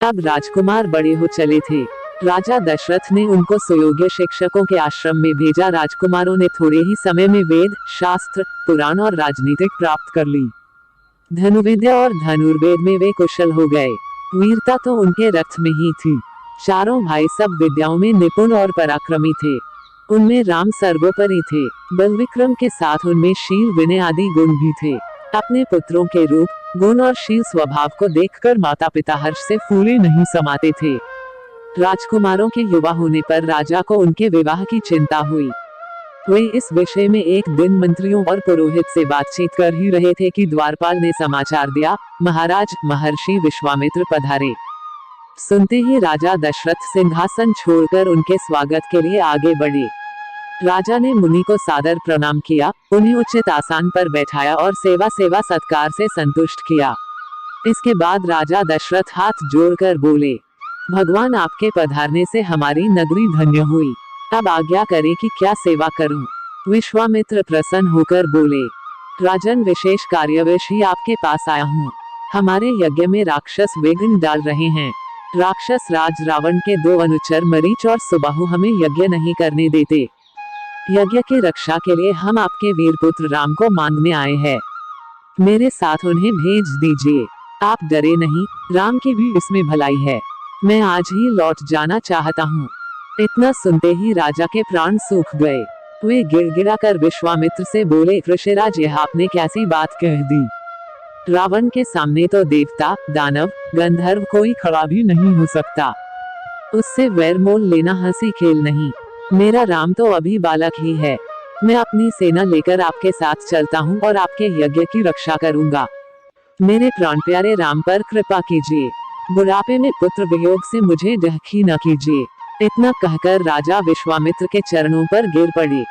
अब राजकुमार बड़े हो चले थे। राजा दशरथ ने उनको सुयोग्य शिक्षकों के आश्रम में भेजा। राजकुमारों ने थोड़े ही समय में वेद, शास्त्र, पुराण और राजनीतिक प्राप्त कर ली। धनुर्विद्या और धनुर्वेद में वे कुशल हो गए। वीरता तो उनके रक्त में ही थी। चारों भाई सब विद्याओं में निपुण और पराक्रमी थे। उनमें राम सर्वोपरि थे। बल विक्रम के साथ उनमें शील, विनय आदि गुण भी थे। अपने पुत्रों के रूप, गुण और शील स्वभाव को देखकर माता पिता हर्ष से फूले नहीं समाते थे। राजकुमारों के युवा होने पर राजा को उनके विवाह की चिंता हुई। वे इस विषय में एक दिन मंत्रियों और पुरोहित से बातचीत कर ही रहे थे कि द्वारपाल ने समाचार दिया, महाराज, महर्षि विश्वामित्र पधारे। सुनते ही राजा दशरथ सिंहासन छोड़कर उनके स्वागत के लिए आगे बढ़े। राजा ने मुनि को सादर प्रणाम किया, उन्हें उचित आसन पर बैठाया और सेवा सत्कार से संतुष्ट किया। इसके बाद राजा दशरथ हाथ जोड़कर बोले, भगवान, आपके पधारने से हमारी नगरी धन्य हुई। अब आज्ञा करें कि क्या सेवा करूं? विश्वामित्र प्रसन्न होकर बोले, राजन, विशेष कार्यवश ही आपके पास आया हूँ। हमारे यज्ञ में राक्षस विघ्न डाल रहे हैं। राक्षस राज रावण के 2 अनुचर मरीच और सुबाहु हमें यज्ञ नहीं करने देते। यज्ञ की रक्षा के लिए हम आपके वीरपुत्र राम को मांगने आए हैं। मेरे साथ उन्हें भेज दीजिए। आप डरे नहीं, राम की भी इसमें भलाई है। मैं आज ही लौट जाना चाहता हूँ। इतना सुनते ही राजा के प्राण सूख गए। वे गिड़गिड़ाकर विश्वामित्र से बोले, ऋषिराज, यह आपने कैसी बात कह दी? रावण के सामने तो देवता, दानव, गंधर्व कोई खड़ा भी नहीं हो सकता। उससे वैर मोल लेना हंसी खेल नहीं। मेरा राम तो अभी बालक ही है। मैं अपनी सेना लेकर आपके साथ चलता हूँ और आपके यज्ञ की रक्षा करूँगा। मेरे प्राण प्यारे राम पर कृपा कीजिए। बुढ़ापे में पुत्र वियोग से मुझे दुखी न कीजिए। इतना कहकर राजा विश्वामित्र के चरणों पर गिर पड़े।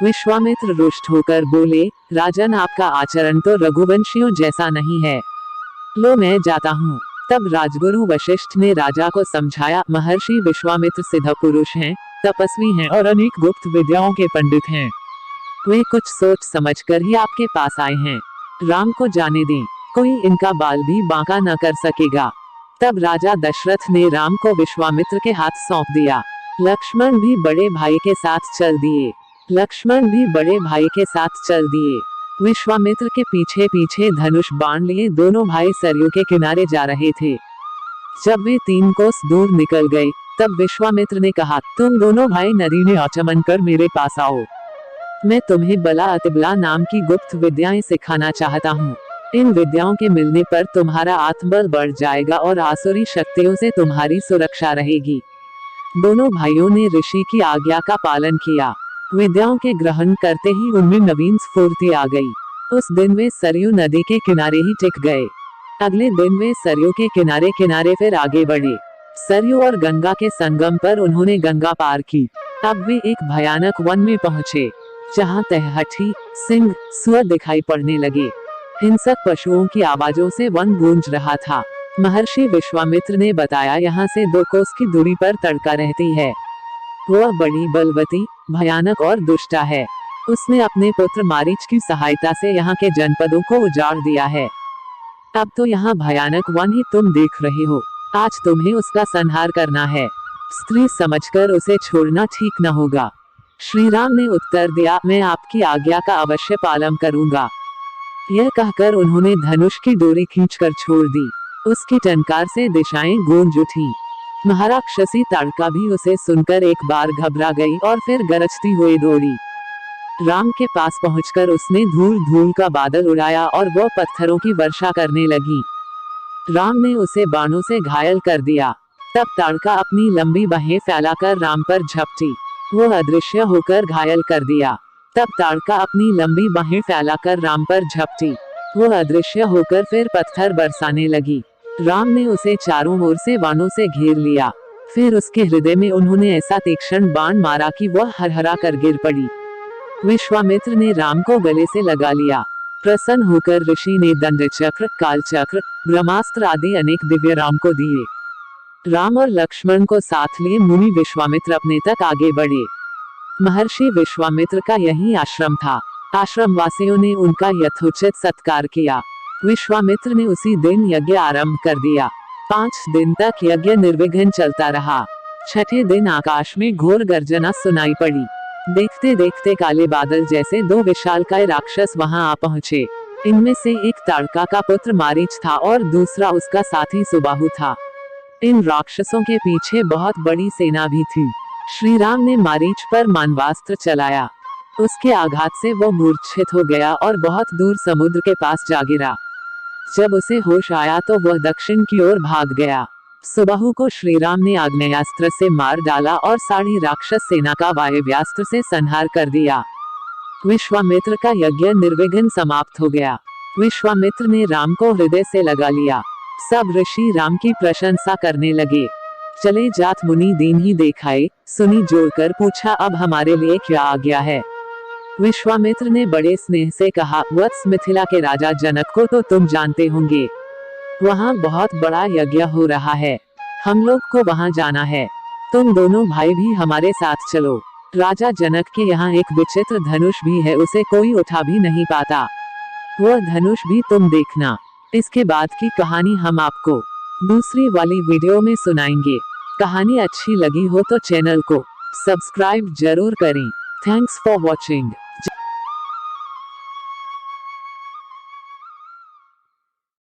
विश्वामित्र रुष्ट होकर बोले, राजन, आपका आचरण तो रघुवंशियों जैसा नहीं है। लो, मैं जाता हूँ। तब राजगुरु वशिष्ठ ने राजा को समझाया, महर्षि विश्वामित्र सिद्ध पुरुष हैं, तपस्वी हैं और अनेक गुप्त विद्याओं के पंडित हैं। वे कुछ सोच समझकर ही आपके पास आए हैं। राम को जाने दें, कोई इनका बाल भी बांका न कर सकेगा। तब राजा दशरथ ने राम को विश्वामित्र के हाथ सौंप दिया। लक्ष्मण भी बड़े भाई के साथ चल दिए। विश्वामित्र के पीछे पीछे धनुष बाण लिए दोनों भाई सरयू के किनारे जा रहे थे। जब वे 3 कोस दूर निकल गए, तब विश्वामित्र ने कहा, तुम दोनों भाई नदी में आचमन कर मेरे पास आओ। मैं तुम्हें बला अतिबला नाम की गुप्त विद्याएं सिखाना चाहता हूँ। इन विद्याओं के मिलने पर तुम्हारा आत्मबल बढ़ जाएगा और आसुरी शक्तियों से तुम्हारी सुरक्षा रहेगी। दोनों भाइयों ने ऋषि की आज्ञा का पालन किया। विद्याओं के ग्रहण करते ही उनमें नवीन स्फूर्ति आ गई। उस दिन वे सरयू नदी के किनारे ही टिक गए। अगले दिन वे सरयू के किनारे किनारे फिर आगे बढ़े। सरयू और गंगा के संगम पर उन्होंने गंगा पार की। अब वे एक भयानक वन में पहुँचे, जहाँ तलहटी, सिंह, सुअर दिखाई पड़ने लगे। हिंसक पशुओं की आवाजों से वन गूंज रहा था। महर्षि विश्वामित्र ने बताया, यहाँ से 2 कोस की दूरी पर तड़का रहती है। वह बड़ी बलवती, भयानक और दुष्टा है। उसने अपने पुत्र मारीच की सहायता से यहाँ के जनपदों को उजाड़ दिया है। अब तो यहाँ भयानक वन ही तुम देख रहे हो। आज तुम्हें उसका संहार करना है। स्त्री समझकर उसे छोड़ना ठीक न होगा। श्री राम ने उत्तर दिया, मैं आपकी आज्ञा का अवश्य पालन करूंगा। यह कहकर उन्होंने धनुष की डोरी खींचकर छोड़ दी। उसकी टंकार से दिशाएं गूंज उठी। महाराक्षसी ताड़का भी उसे सुनकर एक बार घबरा गई और फिर गरजती हुई दौड़ी। राम के पास पहुंचकर उसने धूल धूल का बादल उड़ाया और वह पत्थरों की वर्षा करने लगी। राम ने उसे बाणों से घायल कर दिया। तब ताड़का अपनी लंबी बाहें फैलाकर राम पर झपटी। वह अदृश्य होकर घायल कर दिया। तब ताड़का अपनी लंबी बाहें फैलाकर राम पर झपटी। वह अदृश्य होकर फिर पत्थर बरसाने लगी। राम ने उसे चारों ओर से बाणों से घेर लिया। फिर उसके हृदय में उन्होंने ऐसा तीक्ष्ण बाण मारा कि वह हरहरा कर गिर पड़ी। विश्वामित्र ने राम को गले से लगा लिया। प्रसन्न होकर ऋषि ने दंड चक्र, काल चक्र, ब्रह्मास्त्र आदि अनेक दिव्य राम को दिए। राम और लक्ष्मण को साथ लिए मुनि विश्वामित्र अपने तक आगे बढ़े। महर्षि विश्वामित्र का यही आश्रम था। आश्रम वासियों ने उनका यथोचित सत्कार किया। विश्वामित्र ने उसी दिन यज्ञ आरंभ कर दिया। 5 दिन तक यज्ञ निर्विघ्न चलता रहा। छठे दिन आकाश में घोर गर्जना सुनाई पड़ी। देखते देखते काले बादल जैसे 2 विशालकाय राक्षस वहां आ पहुंचे। इनमें से एक ताड़का का पुत्र मारीच था और दूसरा उसका साथी सुबाहु था। इन राक्षसों के पीछे बहुत बड़ी सेना भी थी। श्री राम ने मारीच पर मानवास्त्र चलाया। उसके आघात से वो मूर्छित हो गया और बहुत दूर समुद्र के पास जा गिरा। जब उसे होश आया तो वह दक्षिण की ओर भाग गया। सुबाहु को श्री राम ने आग्नेयास्त्र से मार डाला और सारी राक्षस सेना का वायव्यास्त्र से संहार कर दिया। विश्वामित्र का यज्ञ निर्विघ्न समाप्त हो गया। विश्वामित्र ने राम को हृदय से लगा लिया। सब ऋषि राम की प्रशंसा करने लगे। चले जात मुनि दीन ही देखाए, सुनी जोड़कर पूछा अब हमारे लिए क्या आज्ञा है। विश्वामित्र ने बड़े स्नेह से कहा, वत्स मिथिला के राजा जनक को तो तुम जानते होंगे। वहाँ बहुत बड़ा यज्ञ हो रहा है। हम लोग को वहाँ जाना है। तुम दोनों भाई भी हमारे साथ चलो। राजा जनक के यहाँ एक विचित्र धनुष भी है, उसे कोई उठा भी नहीं पाता। वह धनुष भी तुम देखना। इसके बाद की कहानी हम आपको दूसरी वाली वीडियो में सुनाएंगे। कहानी अच्छी लगी हो तो चैनल को सब्सक्राइब जरूर करें। Thanks for watching.